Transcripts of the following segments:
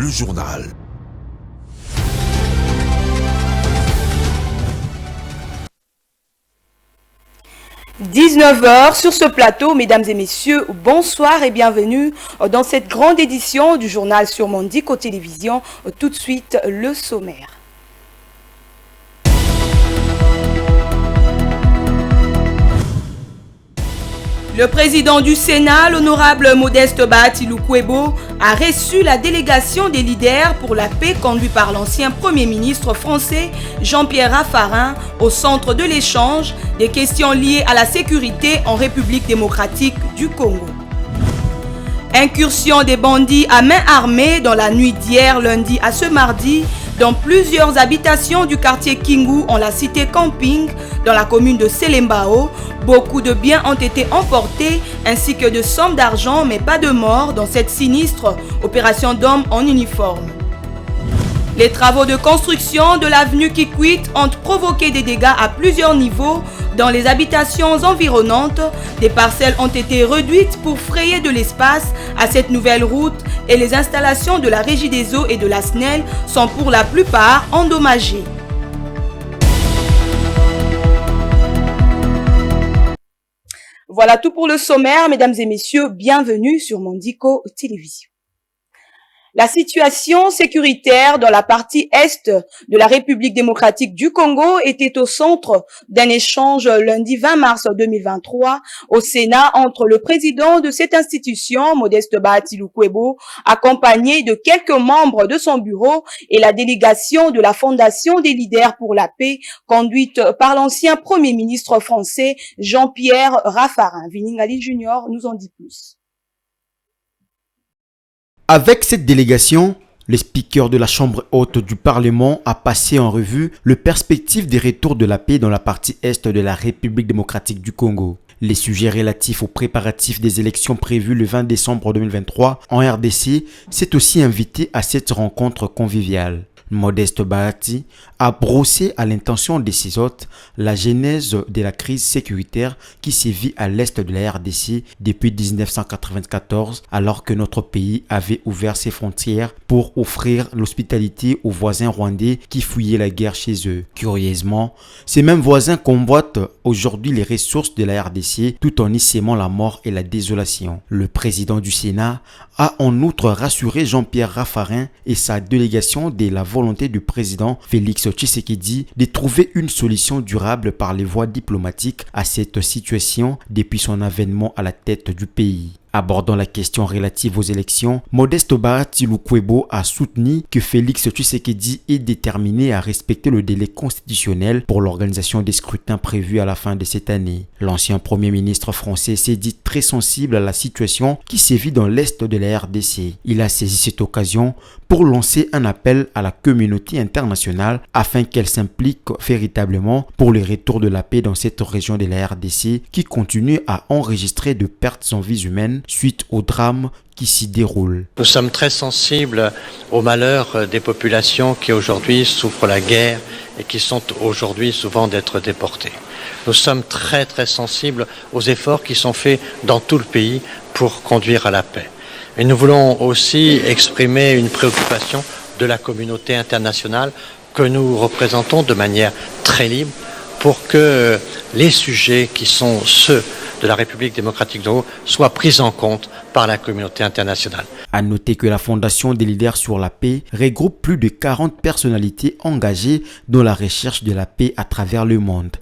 le journal. « 19h sur ce plateau, mesdames et messieurs, bonsoir et bienvenue dans cette grande édition du journal sur Mondico Télévision. Tout de suite, le sommaire. Le président du Sénat, l'honorable Modeste Bahati Lukwebo, a reçu la délégation des leaders pour la paix conduite par l'ancien Premier ministre français Jean-Pierre Raffarin au centre de l'échange des questions liées à la sécurité en République démocratique du Congo. Incursion des bandits à main armée dans la nuit d'hier lundi à ce mardi dans plusieurs habitations du quartier Kingu en la cité Camping dans la commune de Selembao. Beaucoup de biens ont été emportés ainsi que de sommes d'argent mais pas de morts dans cette sinistre opération d'hommes en uniforme. Les travaux de construction de l'avenue Kikwit ont provoqué des dégâts à plusieurs niveaux dans les habitations environnantes. Des parcelles ont été réduites pour frayer de l'espace à cette nouvelle route et les installations de la Régie des eaux et de la SNEL sont pour la plupart endommagées. Voilà tout pour le sommaire, mesdames et messieurs, bienvenue sur Mondico Télévision. La situation sécuritaire dans la partie est de la République démocratique du Congo était au centre d'un échange lundi 20 mars 2023 au Sénat entre le président de cette institution, Modeste Bahati Lukwebo, accompagné de quelques membres de son bureau et la délégation de la Fondation des leaders pour la paix, conduite par l'ancien Premier ministre français Jean-Pierre Raffarin. Viningali Junior nous en dit plus. Avec cette délégation, le speaker de la Chambre haute du Parlement a passé en revue le perspective des retours de la paix dans la partie est de la République démocratique du Congo. Les sujets relatifs aux préparatifs des élections prévues le 20 décembre 2023 en RDC s'est aussi invité à cette rencontre conviviale. Modeste Bahati a brossé à l'intention de ses hôtes la genèse de la crise sécuritaire qui sévit à l'est de la RDC depuis 1994, alors que notre pays avait ouvert ses frontières pour offrir l'hospitalité aux voisins rwandais qui fouillaient la guerre chez eux. Curieusement, ces mêmes voisins convoitent aujourd'hui les ressources de la RDC tout en y sémant la mort et la désolation. Le président du Sénat a en outre rassuré Jean-Pierre Raffarin et sa délégation de la volonté du président Félix Tshisekedi de trouver une solution durable par les voies diplomatiques à cette situation depuis son avènement à la tête du pays. Abordant la question relative aux élections, Modeste Bahati Lukwebo a soutenu que Félix Tshisekedi est déterminé à respecter le délai constitutionnel pour l'organisation des scrutins prévus à la fin de cette année. L'ancien Premier ministre français s'est dit très sensible à la situation qui sévit dans l'est de la RDC. Il a saisi cette occasion pour lancer un appel à la communauté internationale afin qu'elle s'implique véritablement pour le retour de la paix dans cette région de la RDC qui continue à enregistrer de pertes en vies humaines suite au drame qui s'y déroule. Nous sommes très sensibles au malheur des populations qui aujourd'hui souffrent la guerre et qui sont aujourd'hui souvent d'être déportées. Nous sommes très sensibles aux efforts qui sont faits dans tout le pays pour conduire à la paix. Et nous voulons aussi exprimer une préoccupation de la communauté internationale que nous représentons de manière très libre pour que les sujets qui sont ceux de la République démocratique du Congo soient pris en compte par la communauté internationale. À noter que la Fondation des leaders sur la paix regroupe plus de 40 personnalités engagées dans la recherche de la paix à travers le monde.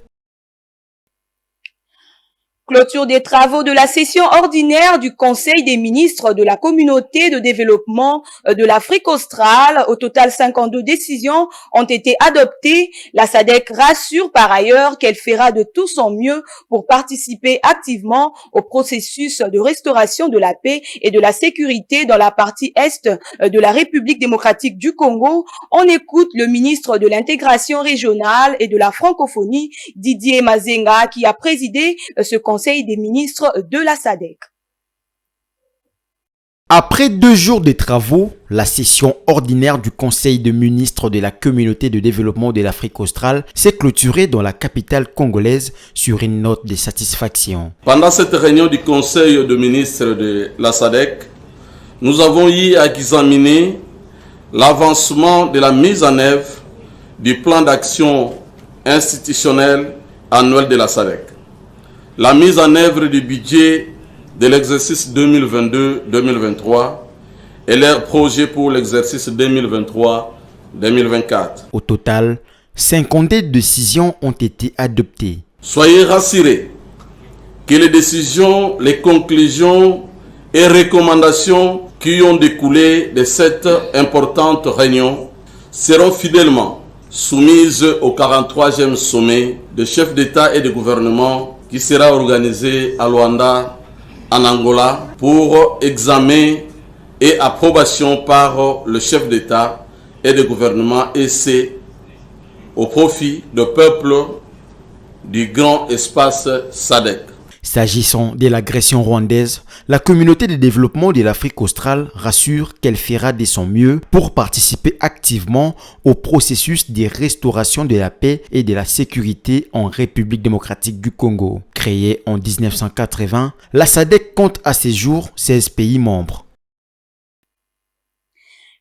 Clôture des travaux de la session ordinaire du Conseil des ministres de la Communauté de développement de l'Afrique australe. Au total, 52 décisions ont été adoptées. La SADC rassure par ailleurs qu'elle fera de tout son mieux pour participer activement au processus de restauration de la paix et de la sécurité dans la partie est de la République démocratique du Congo. On écoute le ministre de l'intégration régionale et de la francophonie, Didier Mazenga, qui a présidé ce Conseil des ministres de la SADC. Après 2 jours de travaux, la session ordinaire du Conseil des ministres de la Communauté de développement de l'Afrique australe s'est clôturée dans la capitale congolaise sur une note de satisfaction. Pendant cette réunion du Conseil des ministres de la SADC, nous avons eu à examiner l'avancement de la mise en œuvre du plan d'action institutionnel annuel de la SADC, la mise en œuvre du budget de l'exercice 2022-2023 et leurs projets pour l'exercice 2023-2024. Au total, 52 décisions ont été adoptées. Soyez rassurés que les décisions, les conclusions et recommandations qui ont découlé de cette importante réunion seront fidèlement soumises au 43e sommet de chefs d'État et de gouvernement qui sera organisé à Luanda, en Angola, pour examen et approbation par le chef d'État et de gouvernement EC au profit du peuple du grand espace SADC. S'agissant de l'agression rwandaise, la communauté de développement de l'Afrique australe rassure qu'elle fera de son mieux pour participer activement au processus de restauration de la paix et de la sécurité en République démocratique du Congo. Créée en 1980, la SADC compte à ce jour 16 pays membres.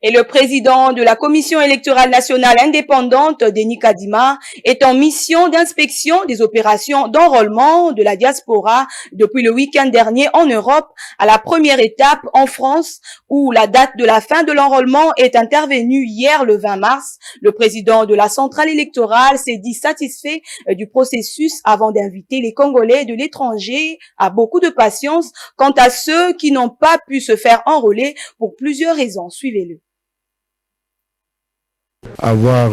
Et le président de la Commission électorale nationale indépendante, Denis Kadima, est en mission d'inspection des opérations d'enrôlement de la diaspora depuis le week-end dernier en Europe, à la première étape en France, où la date de la fin de l'enrôlement est intervenue hier le 20 mars. Le président de la centrale électorale s'est dit satisfait du processus avant d'inviter les Congolais de l'étranger à beaucoup de patience quant à ceux qui n'ont pas pu se faire enrôler pour plusieurs raisons. Suivez-le. Avoir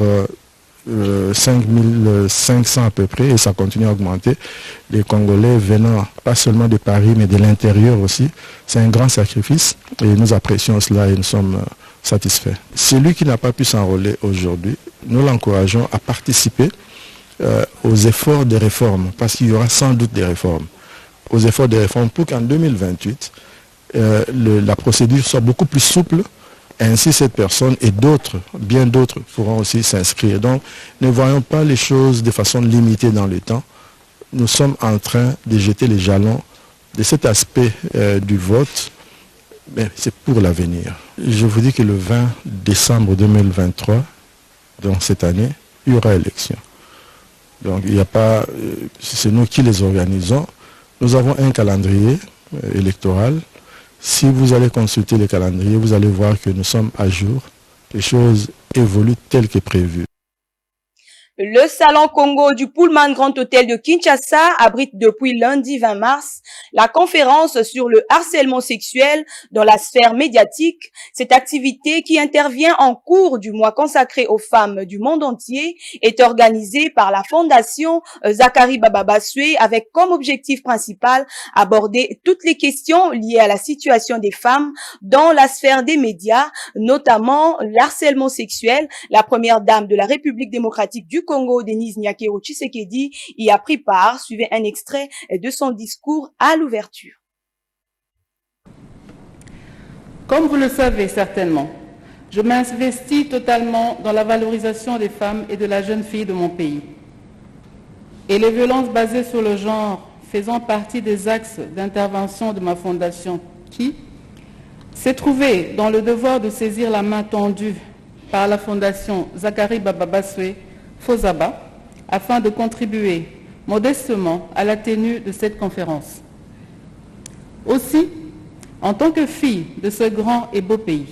5500 à peu près, et ça continue à augmenter, les Congolais venant pas seulement de Paris mais de l'intérieur aussi, c'est un grand sacrifice et nous apprécions cela et nous sommes satisfaits. Celui qui n'a pas pu s'enrôler aujourd'hui, nous l'encourageons à participer aux efforts de réforme, parce qu'il y aura sans doute des réformes, aux efforts de réforme pour qu'en 2028, la procédure soit beaucoup plus souple. Ainsi, cette personne et d'autres, bien d'autres, pourront aussi s'inscrire. Donc, ne voyons pas les choses de façon limitée dans le temps. Nous sommes en train de jeter les jalons de cet aspect du vote, mais c'est pour l'avenir. Je vous dis que le 20 décembre 2023, donc cette année, il y aura élection. Donc, il n'y a pas, c'est nous qui les organisons. Nous avons un calendrier électoral. Si vous allez consulter le calendrier, vous allez voir que nous sommes à jour. Les choses évoluent telles que prévues. Le Salon Congo du Pullman Grand Hôtel de Kinshasa abrite depuis lundi 20 mars la conférence sur le harcèlement sexuel dans la sphère médiatique. Cette activité qui intervient en cours du mois consacré aux femmes du monde entier est organisée par la Fondation Zakari Bababaswe avec comme objectif principal aborder toutes les questions liées à la situation des femmes dans la sphère des médias, notamment le harcèlement sexuel. La première dame de la République démocratique du Congo, Denise Nyakero Tshisekedi, y a pris part. Suivez un extrait de son discours à l'ouverture. Comme vous le savez certainement, je m'investis totalement dans la valorisation des femmes et de la jeune fille de mon pays. Et les violences basées sur le genre faisant partie des axes d'intervention de ma fondation qui s'est trouvée dans le devoir de saisir la main tendue par la fondation Zakari Bababaswe Fozaba, afin de contribuer modestement à la tenue de cette conférence. Aussi, en tant que fille de ce grand et beau pays,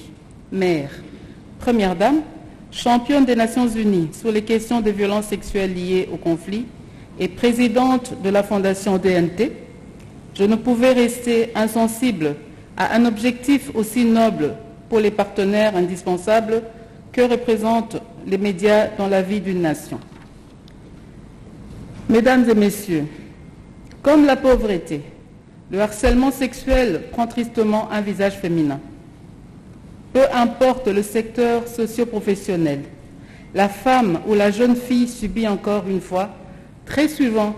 mère, première dame, championne des Nations Unies sur les questions de violences sexuelles liées au conflit et présidente de la Fondation DNT, je ne pouvais rester insensible à un objectif aussi noble pour les partenaires indispensables que représentent les médias dans la vie d'une nation. Mesdames et messieurs, comme la pauvreté, le harcèlement sexuel prend tristement un visage féminin. Peu importe le secteur socio-professionnel, la femme ou la jeune fille subit encore une fois, très souvent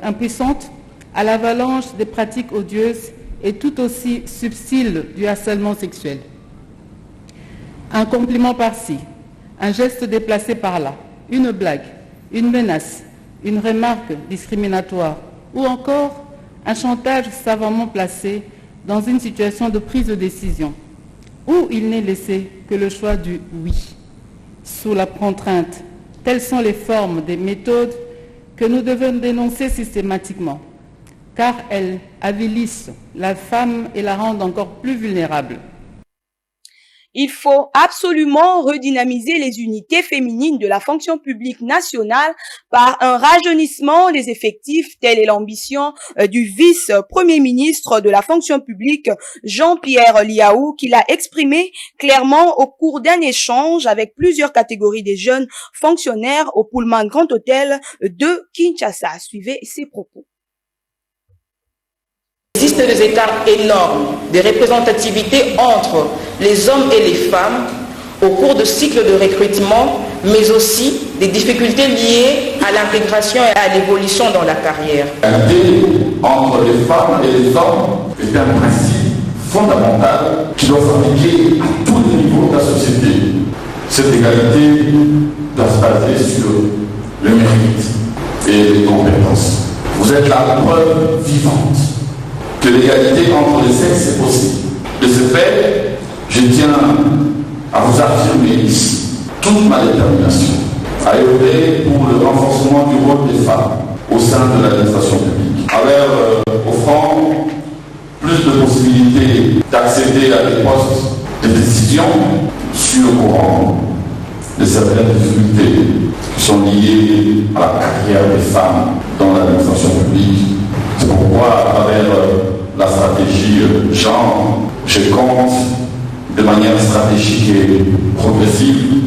impuissante, à l'avalanche des pratiques odieuses et tout aussi subtiles du harcèlement sexuel. Un compliment par-ci, un geste déplacé par-là, une blague, une menace, une remarque discriminatoire ou encore un chantage savamment placé dans une situation de prise de décision où il n'est laissé que le choix du oui, sous la contrainte. Telles sont les formes des méthodes que nous devons dénoncer systématiquement, car elles avilissent la femme et la rendent encore plus vulnérable. Il faut absolument redynamiser les unités féminines de la fonction publique nationale par un rajeunissement des effectifs, telle est l'ambition du vice-premier ministre de la fonction publique, Jean-Pierre Liaou, qui l'a exprimé clairement au cours d'un échange avec plusieurs catégories des jeunes fonctionnaires au Pullman Grand Hôtel de Kinshasa. Suivez ses propos. Il existe des écarts énormes de représentativité entre les hommes et les femmes au cours de cycles de recrutement, mais aussi des difficultés liées à l'intégration et à l'évolution dans la carrière. L'égalité entre les femmes et les hommes est un principe fondamental qui doit s'appliquer à tous les niveaux de la société. Cette égalité doit se baser sur le mérite et les compétences. Vous êtes la preuve vivante que l'égalité entre les sexes est possible. De ce fait, je tiens à vous affirmer ici toute ma détermination à œuvrer pour le renforcement du rôle des femmes au sein de l'administration publique, en offrant plus de possibilités d'accéder à des postes de décision sur le courant de certaines difficultés qui sont liées à la carrière des femmes dans l'administration publique. C'est pourquoi, à travers la stratégie genre, je compte de manière stratégique et progressive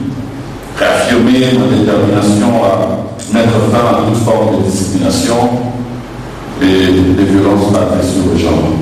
réaffirmer ma détermination à mettre fin à toute forme de discrimination et de violence basées sur le genre.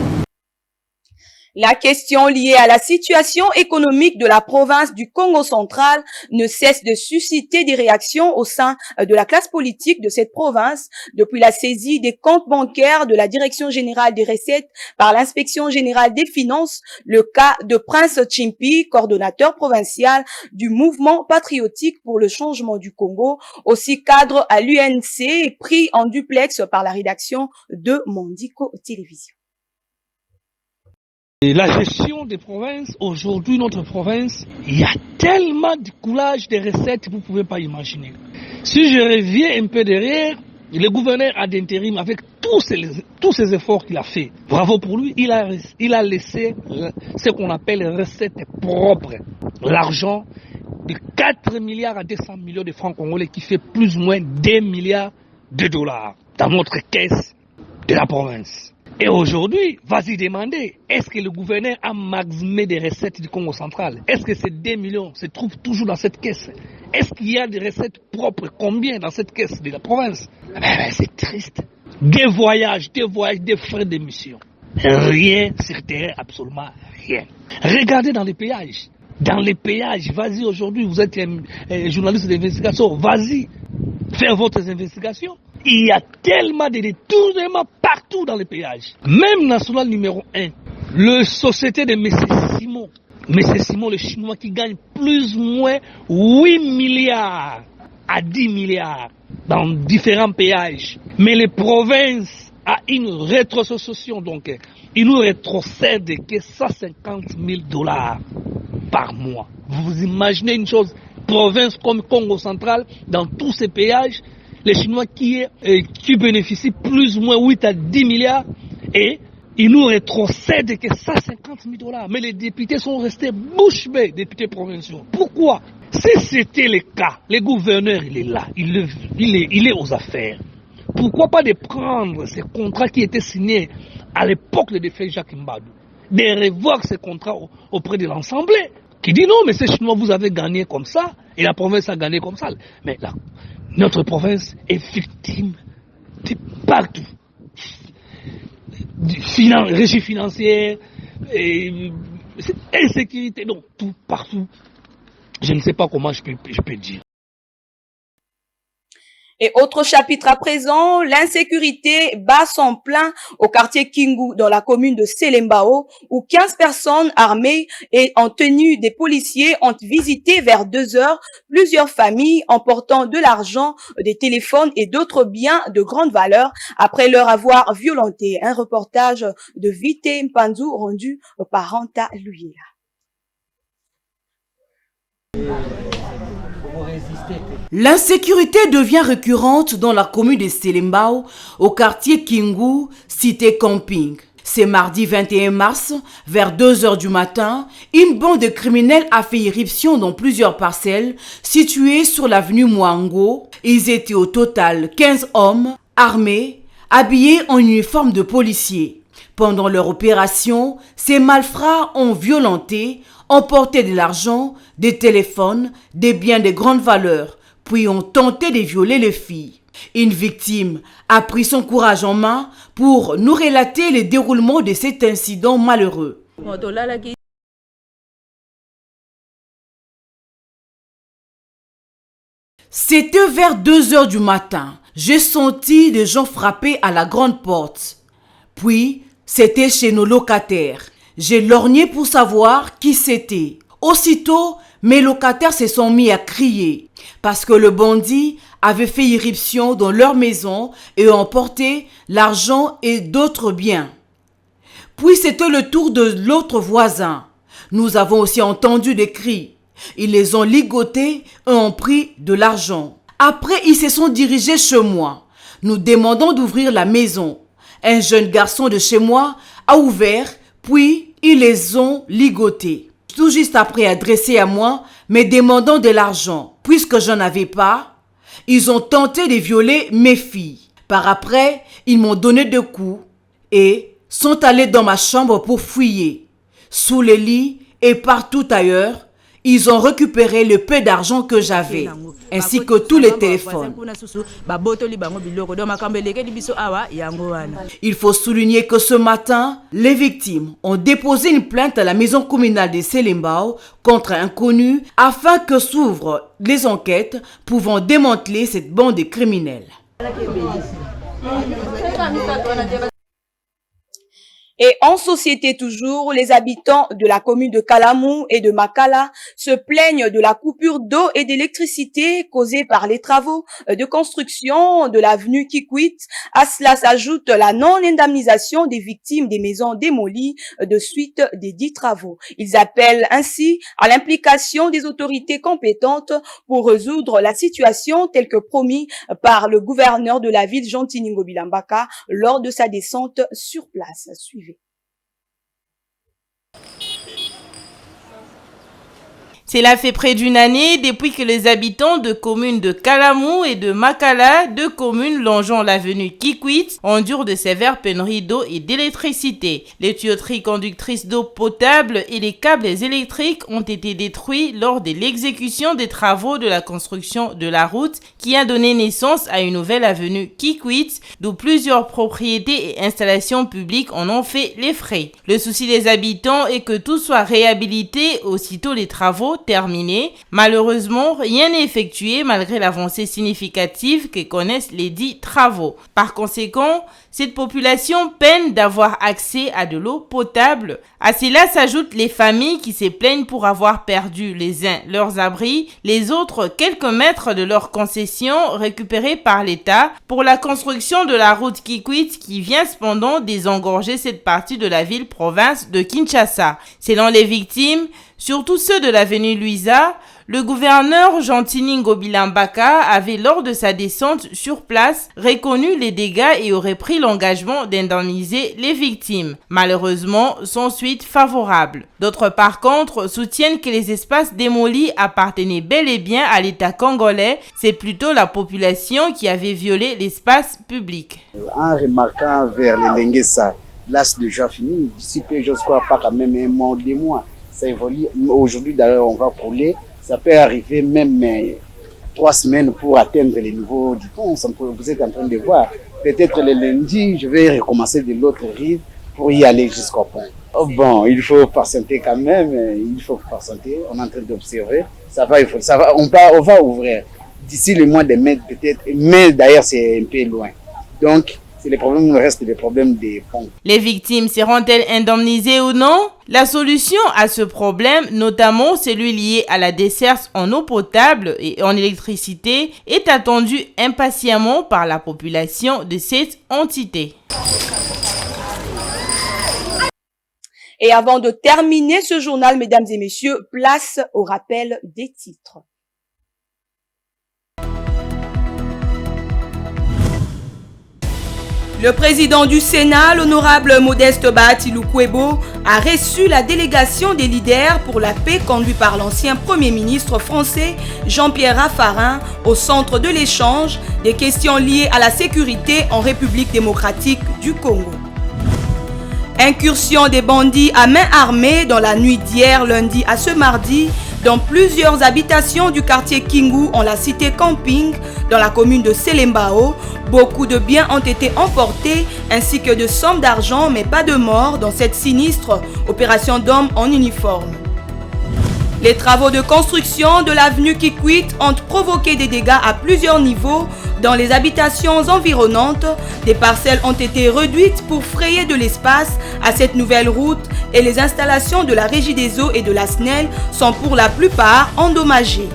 La question liée à la situation économique de la province du Congo central ne cesse de susciter des réactions au sein de la classe politique de cette province depuis la saisie des comptes bancaires de la Direction générale des recettes par l'Inspection générale des finances, le cas de Prince Chimpi, coordonnateur provincial du mouvement patriotique pour le changement du Congo, aussi cadre à l'UNC, pris en duplex par la rédaction de Mondico Télévision. Et la gestion des provinces, aujourd'hui notre province, il y a tellement de coulage de recettes, vous ne pouvez pas imaginer. Si je reviens un peu derrière, le gouverneur ad intérim, avec tous ces efforts qu'il a fait, bravo pour lui, il a laissé ce qu'on appelle recettes propres. L'argent de 4 milliards à 200 millions de francs congolais qui fait plus ou moins 2 milliards de dollars dans notre caisse de la province. Et aujourd'hui, vas-y demander, est-ce que le gouverneur a maximé des recettes du Congo central? Est-ce que ces 2 millions se trouvent toujours dans cette caisse? Est-ce qu'il y a des recettes propres? Combien dans cette caisse de la province? C'est triste. Des voyages, des frais d'émission. Rien sur terrain, absolument rien. Regardez dans les péages. Dans les péages, vas-y aujourd'hui, vous êtes un journaliste d'investigation, vas-y, faire votre investigation. Il y a tellement de détournements partout dans les péages. Même national numéro 1, le société de M. Simon. M. Simon, le Chinois, qui gagne plus ou moins 8 milliards à 10 milliards dans différents péages. Mais les provinces ont une rétrocession, donc ils nous rétrocèdent que 150 000 $ par mois. Vous imaginez une chose, province comme Congo central, dans tous ces péages, les Chinois qui bénéficient plus ou moins 8 à 10 milliards et ils nous rétrocèdent que 150 000 $. Mais les députés sont restés bouche bée, députés provinciaux. Pourquoi? Si c'était le cas, le gouverneur il est là, il est aux affaires. Pourquoi pas de prendre ces contrats qui étaient signés à l'époque de défunt Jacques Mbadou, de revoir ces contrats auprès de l'Assemblée, qui dit non, mais ces Chinois vous avez gagné comme ça et la province a gagné comme ça. Mais là, notre province est victime de partout. Régie financière, insécurité, non, tout, partout. Je ne sais pas comment je peux dire. Et autre chapitre à présent, l'insécurité bat son plein au quartier Kingu dans la commune de Selembao où 15 personnes armées et en tenue des policiers ont visité vers 2 heures plusieurs familles emportant de l'argent, des téléphones et d'autres biens de grande valeur après leur avoir violenté. Un reportage de Vite Mpanzu rendu par Ranta Luyela. L'insécurité devient récurrente dans la commune de Selembao, au quartier Kingu, cité Camping. C'est mardi 21 mars, vers 2h du matin, une bande de criminels a fait irruption dans plusieurs parcelles situées sur l'avenue Mwango. Ils étaient au total 15 hommes, armés, habillés en uniforme de policiers. Pendant leur opération, ces malfrats ont violenté, emporté de l'argent, des téléphones, des biens de grande valeur, puis ont tenté de violer les filles. Une victime a pris son courage en main pour nous relater le déroulement de cet incident malheureux. C'était vers 2h du matin. J'ai senti des gens frapper à la grande porte. Puis, c'était chez nos locataires. J'ai lorgné pour savoir qui c'était. Aussitôt, mes locataires se sont mis à crier parce que le bandit avait fait irruption dans leur maison et emporté l'argent et d'autres biens. Puis c'était le tour de l'autre voisin. Nous avons aussi entendu des cris. Ils les ont ligotés et ont pris de l'argent. Après, ils se sont dirigés chez moi. Nous demandons d'ouvrir la maison. Un jeune garçon de chez moi a ouvert, puis ils les ont ligotés. Tout juste après adressé à moi, me demandant de l'argent. Puisque je n'en avais pas, ils ont tenté de violer mes filles. Par après, ils m'ont donné 2 coups et sont allés dans ma chambre pour fouiller. Sous les lits et partout ailleurs, ils ont récupéré le peu d'argent que j'avais, ainsi que tous les téléphones. Il faut souligner que ce matin, les victimes ont déposé une plainte à la maison communale de Selembao contre un inconnu afin que s'ouvrent les enquêtes pouvant démanteler cette bande de criminels. Et en société toujours, les habitants de la commune de Kalamou et de Makala se plaignent de la coupure d'eau et d'électricité causée par les travaux de construction de l'avenue Kikwit. À cela s'ajoute la non-indemnisation des victimes des maisons démolies de suite des dits travaux. Ils appellent ainsi à l'implication des autorités compétentes pour résoudre la situation telle que promis par le gouverneur de la ville Jean Tiningo Bilambaka lors de sa descente sur place. Suivez. Cela fait près d'une année depuis que les habitants de communes de Kalamou et de Makala, 2 communes longeant l'avenue Kikwit, endurent de sévères pénuries d'eau et d'électricité. Les tuyauteries conductrices d'eau potable et les câbles électriques ont été détruits lors de l'exécution des travaux de la construction de la route qui a donné naissance à une nouvelle avenue Kikwit, d'où plusieurs propriétés et installations publiques en ont fait les frais. Le souci des habitants est que tout soit réhabilité aussitôt les travaux terminé. Malheureusement, rien n'est effectué malgré l'avancée significative que connaissent les dits travaux. Par conséquent, cette population peine d'avoir accès à de l'eau potable. À cela s'ajoutent les familles qui se plaignent pour avoir perdu les uns leurs abris, les autres quelques mètres de leurs concessions récupérées par l'État pour la construction de la route Kikwit qui vient cependant désengorger cette partie de la ville-province de Kinshasa. Selon les victimes, surtout ceux de l'avenue Luisa, le gouverneur Jean Tiningo Bilambaka avait lors de sa descente sur place reconnu les dégâts et aurait pris l'engagement d'indemniser les victimes. Malheureusement, sans suite favorable. D'autres par contre soutiennent que les espaces démolis appartenaient bel et bien à l'État congolais. C'est plutôt la population qui avait violé l'espace public. En remarquant vers les Lenguessa, là c'est déjà fini. D'ici peu, je ne crois pas quand même un mois, 2 mois. Ça évolue. Aujourd'hui, d'ailleurs, on va couler. Ça peut arriver même 3 semaines pour atteindre les niveaux du pont. Vous êtes en train de voir. Peut-être le lundi, je vais recommencer de l'autre rive pour y aller jusqu'au pont. Oh bon, il faut patienter quand même. Il faut patienter. On est en train d'observer. Ça va, on va ouvrir. D'ici le mois de mai, peut-être. Mais d'ailleurs, c'est un peu loin. Donc, les problèmes, il reste des problèmes des ponts. Les victimes seront-elles indemnisées ou non? La solution à ce problème, notamment celui lié à la desserte en eau potable et en électricité, est attendue impatiemment par la population de cette entité. Et avant de terminer ce journal, mesdames et messieurs, place au rappel des titres. Le président du Sénat, l'honorable Modeste Bahati Lukwebo, a reçu la délégation des leaders pour la paix conduite par l'ancien Premier ministre français Jean-Pierre Raffarin au centre de l'échange des questions liées à la sécurité en République démocratique du Congo. Incursion des bandits à main armée dans la nuit d'hier lundi à ce mardi dans plusieurs habitations du quartier Kingu en la cité Camping dans la commune de Selembao. Beaucoup de biens ont été emportés ainsi que de sommes d'argent mais pas de morts dans cette sinistre opération d'hommes en uniforme. Les travaux de construction de l'avenue Kikwit ont provoqué des dégâts à plusieurs niveaux dans les habitations environnantes. Des parcelles ont été réduites pour frayer de l'espace à cette nouvelle route et les installations de la Régie des eaux et de la SNEL sont pour la plupart endommagées.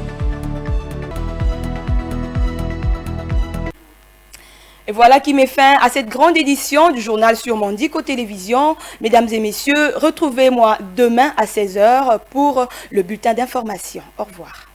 Et voilà qui met fin à cette grande édition du journal sur Mondico Télévision. Mesdames et messieurs, retrouvez-moi demain à 16h pour le bulletin d'information. Au revoir.